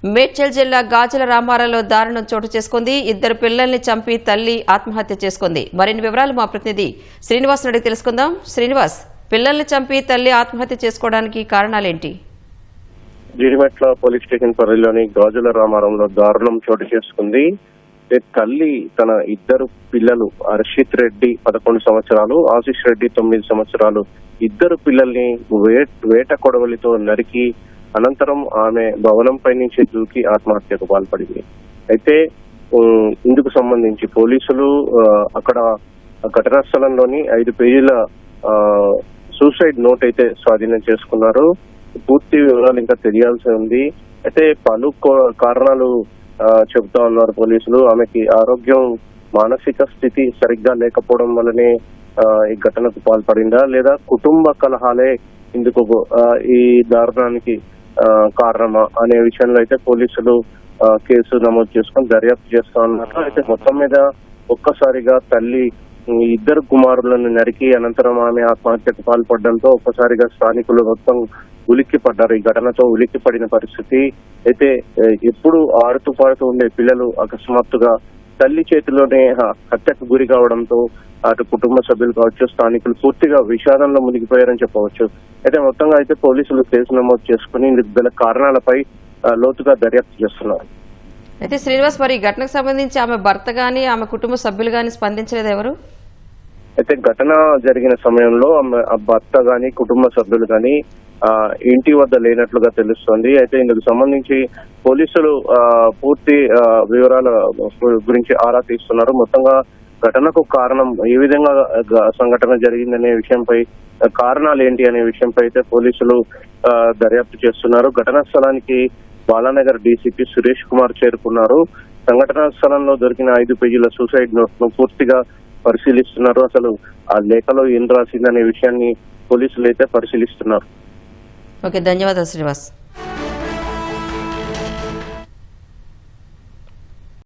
మేడ్చల్ జిల్లా గాజుల రామారంలో దారుణం చోటు చేసుకుంది. ఇద్దరు పిల్లల్ని చంపి తల్లి ఆత్మహత్య చేసుకుంది. మరిన్ని వివరాలు మా ప్రతినిధి శ్రీనివాస్ అడిగి తెలుసుకుందాం. శ్రీనివాస్, పిల్లల్ని చంపి తల్లి ఆత్మహత్య చేసుకోవడానికి కారణాలేంటి? జీడిమెట్ల పోలీస్ స్టేషన్ పరిధిలోని గాజుల రామారంలో దారుణం చోటు చేసుకుంది. తల్లి తన ఇద్దరు పిల్లలు హర్షిత్ రెడ్డి 11 సంవత్సరాలు, ఆశిష్ రెడ్డి 9 సంవత్సరాలు ఇద్దరు పిల్లల్ని వేట కొడవలితో నరికి అనంతరం ఆమె భవనంపై నుంచి దూకి ఆత్మహత్యకు పాల్పడింది. అయితే ఇందుకు సంబంధించి పోలీసులు అక్కడ ఘటనా స్థలంలోని 5 పేజీల సూసైడ్ నోట్ అయితే స్వాధీనం చేసుకున్నారు. పూర్తి వివరాలు ఇంకా తెలియాల్సి ఉంది. అయితే పలు కారణాలు చెబుతా ఉన్నారు పోలీసులు. ఆమెకి ఆరోగ్యం, మానసిక స్థితి సరిగ్గా లేకపోవడం వల్లనే ఈ ఘటనకు పాల్పడిందా, లేదా కుటుంబ కలహాలే ఇందుకు ఈ దారుణానికి కారణమా అనే విషయంలో అయితే పోలీసులు కేసు నమోదు చేసుకొని దర్యాప్తు చేస్తా ఉన్నారు. అయితే మొత్తం మీద ఒక్కసారిగా తల్లి ఇద్దరు కుమారులను నరికి అనంతరం ఆమె ఆత్మహత్యకు పాల్పడడంతో ఒక్కసారిగా స్థానికులు మొత్తం ఉలిక్కి పడ్డారు. ఈ ఘటనతో ఉలిక్కి పడిన పరిస్థితి. అయితే ఎప్పుడు ఆడుతూ పాడుతూ ఉండే పిల్లలు అకస్మాత్తుగా తల్లి చేతిలోనే హత్యకు గురి కావడంతో అటు కుటుంబ సభ్యులు కావచ్చు, స్థానికులు పూర్తిగా విషాదంలో మునిగిపోయారని చెప్పవచ్చు. అయితే మొత్తంగా అయితే పోలీసులు కేసు నమోదు చేసుకుని ఇందుకు గల కారణాలపై లోతుగా దర్యాప్తు చేస్తున్నారు. అయితే శ్రీనివాస్, మరి ఈ ఘటనకు సంబంధించి ఆమె భర్త గాని ఆమె కుటుంబ సభ్యులు గాని స్పందించలేదు ఎవరు? అయితే ఘటన జరిగిన సమయంలో ఆమె భర్త గాని కుటుంబ సభ్యులు గాని ఇంటి వద్ద లేనట్లుగా తెలుస్తోంది. అయితే ఇందుకు సంబంధించి పోలీసులు పూర్తి వివరాల గురించి ఆరా తీస్తున్నారు. మొత్తంగా ఘటనకు కారణం ఏ విధంగా సంఘటన జరిగిందనే విషయంపై, కారణాలు ఏంటి అనే విషయంపై అయితే పోలీసులు దర్యాప్తు చేస్తున్నారు. ఘటనా స్థలానికి బాలానగర్ డీసీపీ సురేష్ కుమార్ చేరుకున్నారు. సంఘటనా స్థలంలో దొరికిన 5 పేజీల సూసైడ్ నోట్ ను పూర్తిగా పరిశీలిస్తున్నారు. అసలు ఆ లేఖలో ఏం రాసిందనే విషయాన్ని పోలీసులు అయితే పరిశీలిస్తున్నారు. ఓకే, ధన్యవాదాలు శ్రీనివాస్.